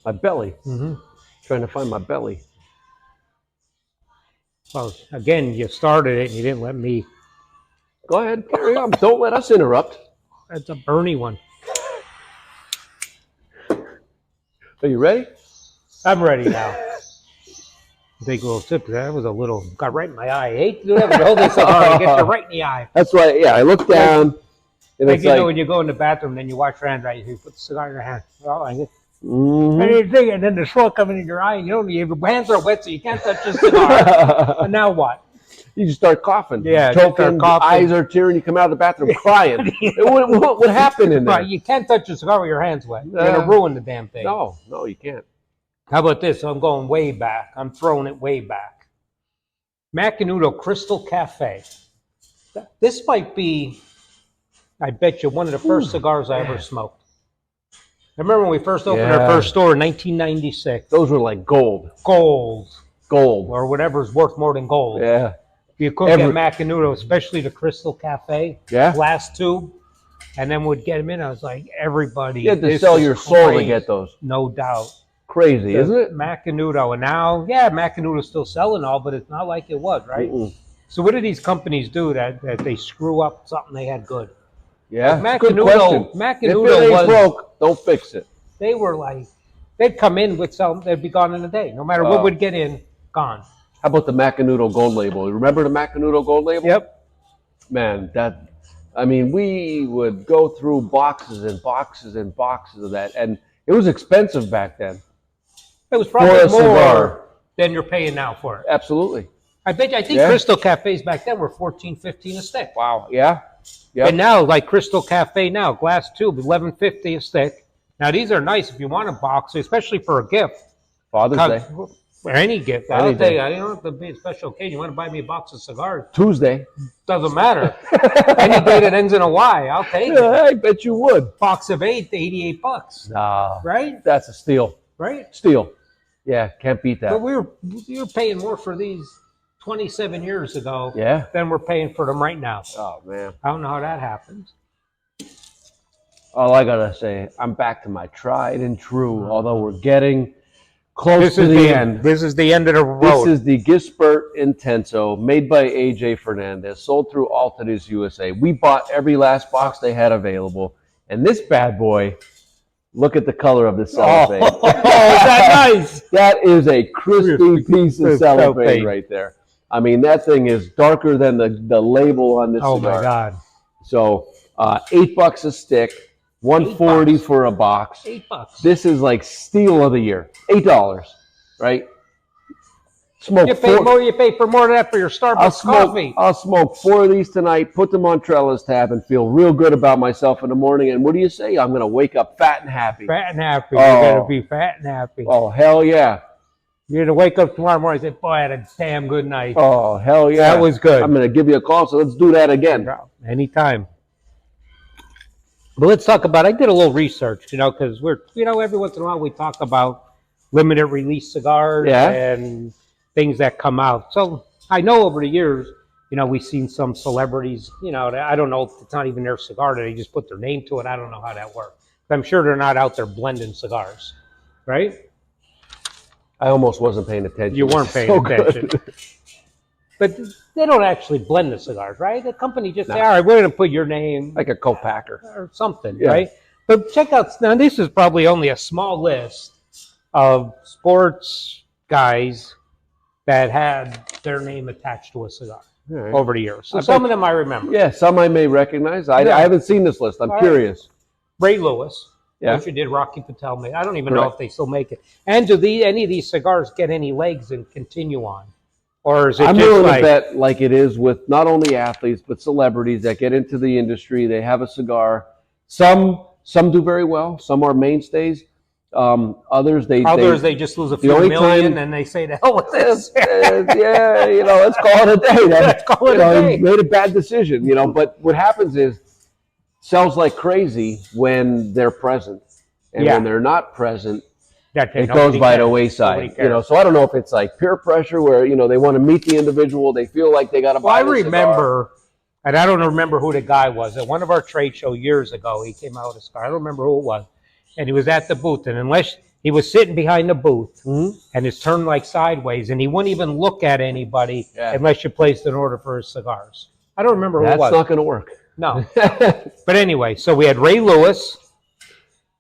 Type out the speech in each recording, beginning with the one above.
My belly. Mm-hmm. Trying to find my belly. Well, again, you started it and you didn't let me. Go ahead, carry on. Don't let us interrupt. That's a Bernie one. Are you ready? I'm ready now. Take a little sip. That was a little, got right in my eye. I hate to do that, but hold this cigar and get you right in the eye. That's why, yeah, I look down. And Like, it's you like, know, when you go in the bathroom, then you wash your hands, right? You put the cigar in your hand. Oh, I get, mhm. and you think, and then the smoke coming in your eye, and you don't, your hands are wet, so you can't touch the cigar. And now what? You just start coughing. Yeah, choking, eyes are tearing, you come out of the bathroom crying. What happened in there? Right, you can't touch the cigar with your hands wet. You're going to ruin the damn thing. No, you can't. How about this? I'm going way back. I'm throwing it way back. Macanudo Crystal Cafe. This might be, I bet you, one of the first cigars I ever smoked. I remember when we first opened our first store in 1996. Those were like gold. Gold. Or whatever's worth more than gold. Yeah. You could get Macanudo, especially the Crystal Cafe. Yeah. Glass tube. And then we'd get them in. I was like, everybody. You had to sell your soul to get those. No doubt. Crazy, isn't it? Macanudo. And now, yeah, Macanudo's still selling all, but it's not like it was, right? So what do these companies do that they screw up something they had good? Yeah, like Macanudo if it ain't broke, don't fix it. They were like, they'd come in with some, they'd be gone in a day. No matter what would get in, gone. How about the Macanudo Gold Label? Remember the Macanudo Gold Label? Yep. Man, we would go through boxes and boxes and boxes of that, and it was expensive back then. It was probably more than you're paying now for it. Absolutely. I think Crystal Cafes back then were $14.15 a stick. Wow. Yeah. Yep. And now, like Crystal Cafe now, glass tube, $11.50 a stick. Now, these are nice if you want a box, especially for a gift. Father's Day. Or any gift. I'll tell you, I don't have to be a special occasion. You want to buy me a box of cigars? Tuesday. Doesn't matter. Any day that ends in a Y, I'll take it. I bet you would. Box of 8, $88. Nah. Right? That's a steal. Right? Steal. Yeah, can't beat that. But we were paying more for these 27 years ago than we're paying for them right now. Oh, man. I don't know how that happens. All I got to say, I'm back to my tried and true, although we're getting close to the end. This is the end of the road. This is the Gispert Intenso, made by AJ Fernandez, sold through Altadis USA. We bought every last box they had available. And this bad boy, look at the color of the cellophane. Oh, is that nice? That is a crispy piece of cellophane right there. I mean, that thing is darker than the label on this cigar. Oh, my God. So, $8 a stick, $1.40 for a box. $8. This is like steal of the year. $8, right? Smoke you pay for more than that for your Starbucks coffee. I'll smoke 4 of these tonight, put them on Trellis tab, and feel real good about myself in the morning. And what do you say? I'm going to wake up fat and happy. Fat and happy. You're going to be fat and happy. Oh, hell yeah. You're going to wake up tomorrow morning and say, boy, I had a damn good night. Oh, hell yeah. That was good. I'm going to give you a call, so let's do that again. Anytime. But let's talk about, I did a little research, because every once in a while we talk about limited release cigars and things that come out. So I know over the years, we've seen some celebrities, I don't know if it's not even their cigar, they just put their name to it. I don't know how that works. But I'm sure they're not out there blending cigars, right? I almost wasn't paying attention. You weren't paying attention. But they don't actually blend the cigars, right? The company just say, all right, we're going to put your name. Like a co-packer. Or something, right? But check out, now this is probably only a small list of sports guys that had their name attached to a cigar over the years. So some of them I remember. Yeah, some I may recognize. I haven't seen this list. I'm curious. Ray Lewis. Yeah. Which you did, Rocky Patel made. I don't even know if they still make it. And do any of these cigars get any legs and continue on? Or is it I'm willing to bet like it is with not only athletes, but celebrities that get into the industry. They have a cigar. Some do very well. Some are mainstays. Others they just lose a few million and they say, the hell with this. Let's call it a day. Let's call it a day. Made a bad decision, But what happens is sells like crazy when they're present. And when they're not present, it goes by the wayside. So I don't know if it's like peer pressure where, they want to meet the individual. They feel like they got to buy the cigar. I remember, and I don't remember who the guy was. At one of our trade show years ago, he came out with a cigar. I don't remember who it was. And he was at the booth. And unless He was sitting behind the booth, and it's turned like sideways, and he wouldn't even look at anybody unless you placed an order for his cigars. I don't remember who it was. That's not going to work. No. But anyway, so we had Ray Lewis,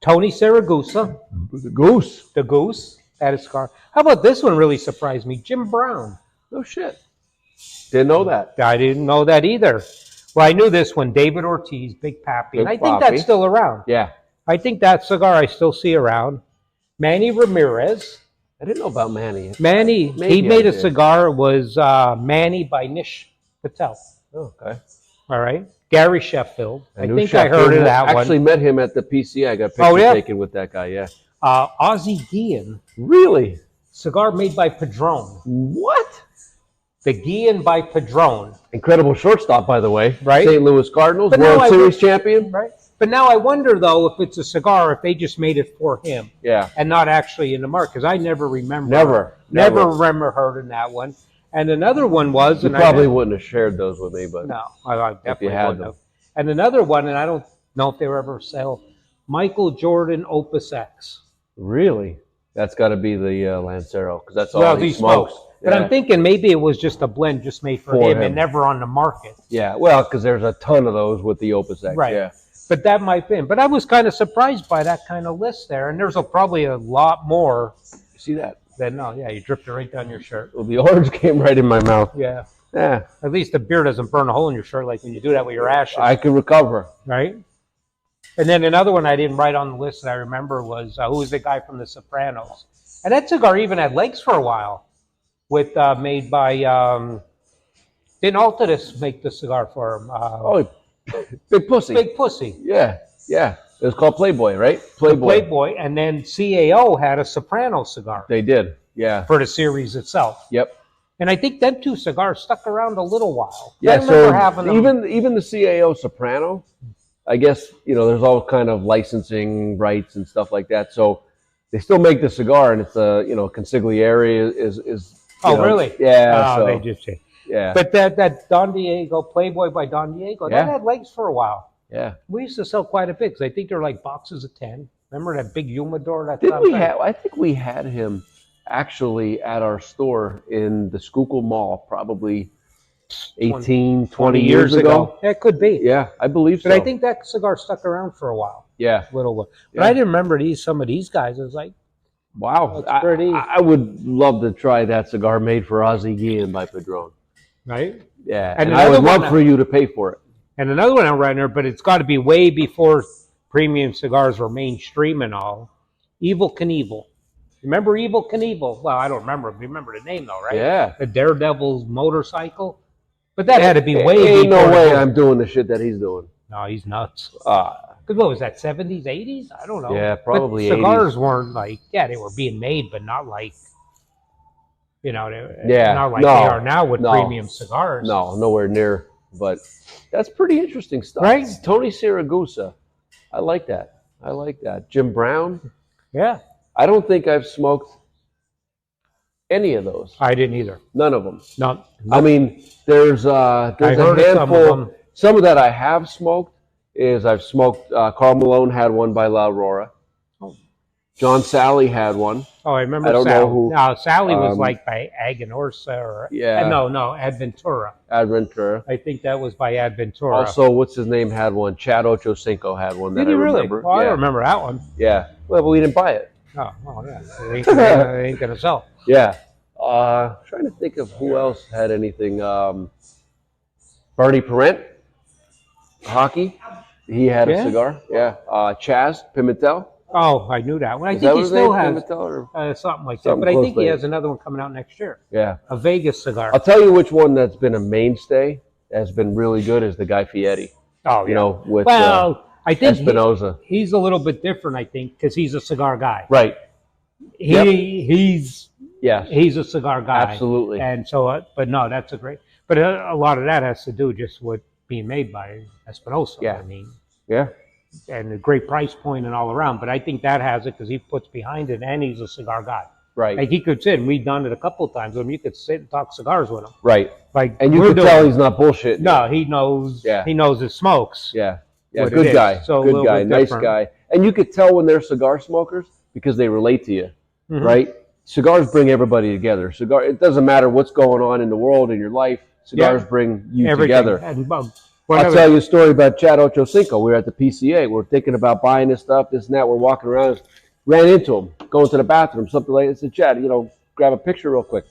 Tony Siragusa. The Goose. The Goose had a cigar. How about this one really surprised me? Jim Brown. No shit. Didn't know that. I didn't know that either. Well, I knew this one, David Ortiz, Big Pappy. And I think that's still around. Yeah. I think that cigar I still see around. Manny Ramirez. I didn't know about Manny. Manny, he made a cigar. It was Manny by Nish Patel. Oh, okay. All right. Gary Sheffield. I think Sheffield. I heard of that one. Actually met him at the PCA. I got a picture taken with that guy, yeah. Ozzie Guillen. Really? Cigar made by Padron. What? The Guillen by Padron. Incredible shortstop, by the way. Right. St. Louis Cardinals, World Series champion. Right. But now I wonder, though, if it's a cigar, if they just made it for him. Yeah. And not actually in the market, because I never remember. Never remember heard that one. And another one was... You probably wouldn't have shared those with me, but... No, I definitely wouldn't have. And another one, and I don't know if they were ever sell, Michael Jordan Opus X. Really? That's got to be the Lancero, because that's all he smokes. But I'm thinking maybe it was just a blend just made for him and never on the market. Yeah, well, because there's a ton of those with the Opus X. Right. Yeah. But that might have been. But I was kind of surprised by that kind of list there. And there's probably a lot more. You see that? You dripped it right down your shirt. Well, the orange came right in my mouth. Yeah. Yeah. At least the beer doesn't burn a hole in your shirt like when you do that with your ashes. I can recover. Right? And then another one I didn't write on the list that I remember was, who was the guy from The Sopranos? And that cigar even had legs for a while. With made by didn't Altadis make the cigar for him? Big Pussy. Big Pussy. Yeah. It was called Playboy, right? Playboy, and then CAO had a Soprano cigar. They did, yeah. For the series itself. Yep. And I think them two cigars stuck around a little while. Yeah, I remember having them. Even the CAO Soprano, I guess, there's all kind of licensing rights and stuff like that. So they still make the cigar, and it's consigliere is really? Yeah. They just say. Yeah. But that Don Diego, Playboy by Don Diego, that had legs for a while. Yeah. We used to sell quite a bit because I think they're like boxes of 10. Remember that big humidor? I think we had him actually at our store in the Schuylkill Mall probably 18, 20 years ago. Yeah, it could be. Yeah, I believe so. But I think that cigar stuck around for a while. Yeah. A little bit. But I didn't remember some of these guys. I was like, wow. I would love to try that cigar made for Ozzie Guillen by Padron. Right? Yeah. And I would love for you to pay for it. And another one I'm writing there, but it's got to be way before premium cigars were mainstream and all. Evel Knievel. Remember Evel Knievel? Well, I don't remember. Remember the name, though, right? Yeah. The Daredevil's motorcycle. But that had to be way before. Ain't no way I'm doing the shit that he's doing. No, he's nuts. What was that, 70s, 80s? I don't know. Yeah, probably 80s. Cigars weren't like, they were being made, but not like, not like they are now with premium cigars. No, nowhere near. But that's pretty interesting stuff. Right? Tony Siragusa. I like that. Jim Brown. Yeah. I don't think I've smoked any of those. I didn't either. None of them. None. I mean, there's a handful. Some of that I have smoked is I've smoked. Carl Malone had one by La Aurora. Oh. John Sally had one. Oh, I remember. I don't know who. No, Sally was like by Aganorsa or no, Adventura. Adventura. I think that was by Adventura. Also, what's his name had one? Chad Ochocinco had one. Did he really? Well, I don't remember that one. Yeah. Well, but we didn't buy it. Oh, well, yeah. It ain't gonna sell. Yeah. Trying to think of who else had anything. Bernie Parent, hockey. He had a cigar. Yeah. Chaz Pimentel. Oh, I knew that one. I think he still has something like that. But I think he has another one coming out next year. Yeah. A Vegas cigar. I'll tell you which one that's been a mainstay, has been really good, is the Guy Fieri. Oh, yeah. With I think Espinosa. He's a little bit different, I think, because he's a cigar guy. Right. He's a cigar guy. Absolutely. And so, but no, that's a great. But a lot of that has to do just with being made by Espinosa. Yeah. I mean. Yeah. And a great price point and all around. But I think that has it because he puts behind it, and he's a cigar guy. Right. Like he could sit, and we've done it a couple of times. You could sit and talk cigars with him. Right. Like, and you could tell he's not bullshit. No, he knows. Yeah. He knows his smokes. Yeah. Yeah. Good guy. So good guy. Nice guy. And you could tell when they're cigar smokers because they relate to you, right? Cigars bring everybody together. It doesn't matter what's going on in the world, in your life. Cigars bring you together. And, I'll tell you a story about Chad Ochocinco. We were at the PCA. We're thinking about buying this stuff, this and that. We're walking around, ran into him, going to the bathroom, something like that. I said, Chad, grab a picture real quick.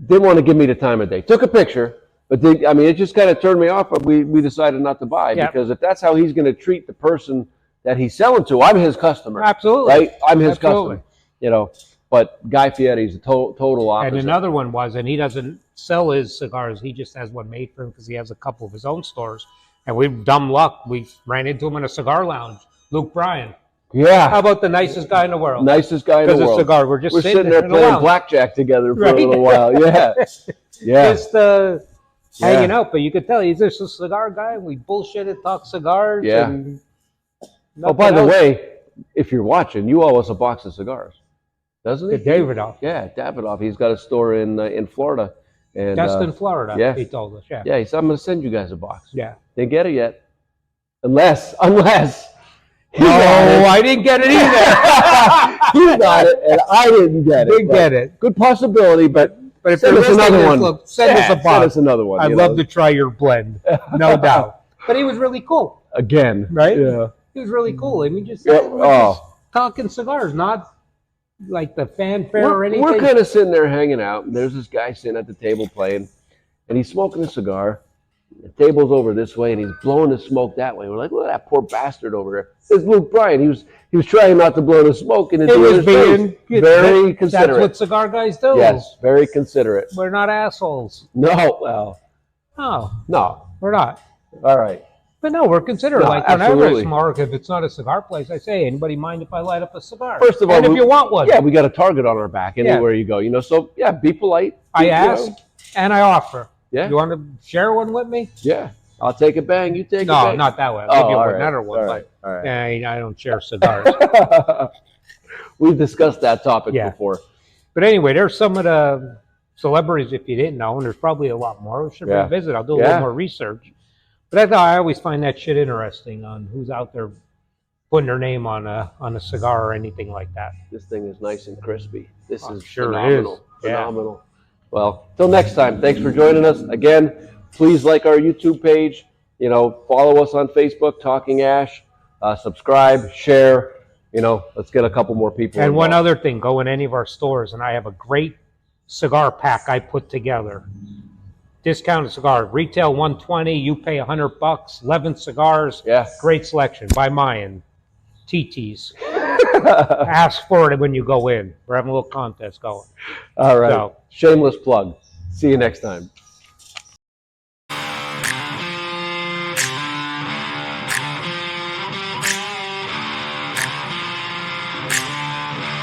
Didn't want to give me the time of day. Took a picture, but it just kind of turned me off. But we decided not to buy because if that's how he's going to treat the person that he's selling to, I'm his customer. Absolutely. Right? I'm his customer. But Guy Fieri's a total opposite. And another one was, and he doesn't sell his cigars. He just has one made for him because he has a couple of his own stores. And we've dumb luck. We ran into him in a cigar lounge. Luke Bryan. Yeah. How about the nicest guy in the world? Nicest guy in the world. Because of cigar. We're sitting there playing blackjack together for a little while. Yeah. Yeah. Just hanging out. But you could tell he's just a cigar guy. We bullshitted, talk cigars. Yeah. And by the way, if you're watching, you owe us a box of cigars. Doesn't he? Davidoff. Yeah, Davidoff. He's got a store in Florida. And, Destin, Florida, yeah. he told us. Yeah. Yeah, he said, I'm going to send you guys a box. Yeah. Didn't get it yet. Unless. No, I didn't get it either. You got it, and I didn't get it. Didn't get it. Good possibility, but if send us another one. Send us a box. Send us another one. I'd love to try your blend. No doubt. But he was really cool. Again. Right? Yeah. He was really cool. I mean, just talking cigars, not like the fanfare or anything. We're kind of sitting there hanging out, and there's this guy sitting at the table playing, and he's smoking a cigar. The table's over this way, and he's blowing the smoke that way. We're like, look at that poor bastard over there. It's Luke Bryan. He was trying not to blow the smoke, and it was being very considerate. That's what cigar guys do. Yes, very considerate. We're not assholes. No, well, no, we're not. All right. But no, we're considerate. No, like whenever it's Mark, if it's not a cigar place, I say, anybody mind if I light up a cigar? First of all, and if you want one. Yeah, we got a target on our back anywhere you go. So yeah, be polite. I ask and I offer. Yeah. You want to share one with me? Yeah. I'll take a bang. You take a bang. No, not that way. I'll give you another one. All right. I don't share cigars. We've discussed that topic before. But anyway, there's some of the celebrities, if you didn't know, and there's probably a lot more. We should revisit. I'll do a little more research. But I always find that shit interesting on who's out there putting their name on a cigar or anything like that. This thing is nice and crispy. This is phenomenal. It is. Phenomenal. Well, till next time, thanks for joining us. Again, please like our YouTube page. Follow us on Facebook, Talking Ash. Subscribe, share. Let's get a couple more people And involved. one other thing, go in any of our stores, and I have a great cigar pack I put together. Discounted cigar, retail $120, you pay $100, 11 cigars. Yeah. Great selection by Mayan. TTs. Ask for it when you go in. We're having a little contest going. All right. Shameless plug. See you next time.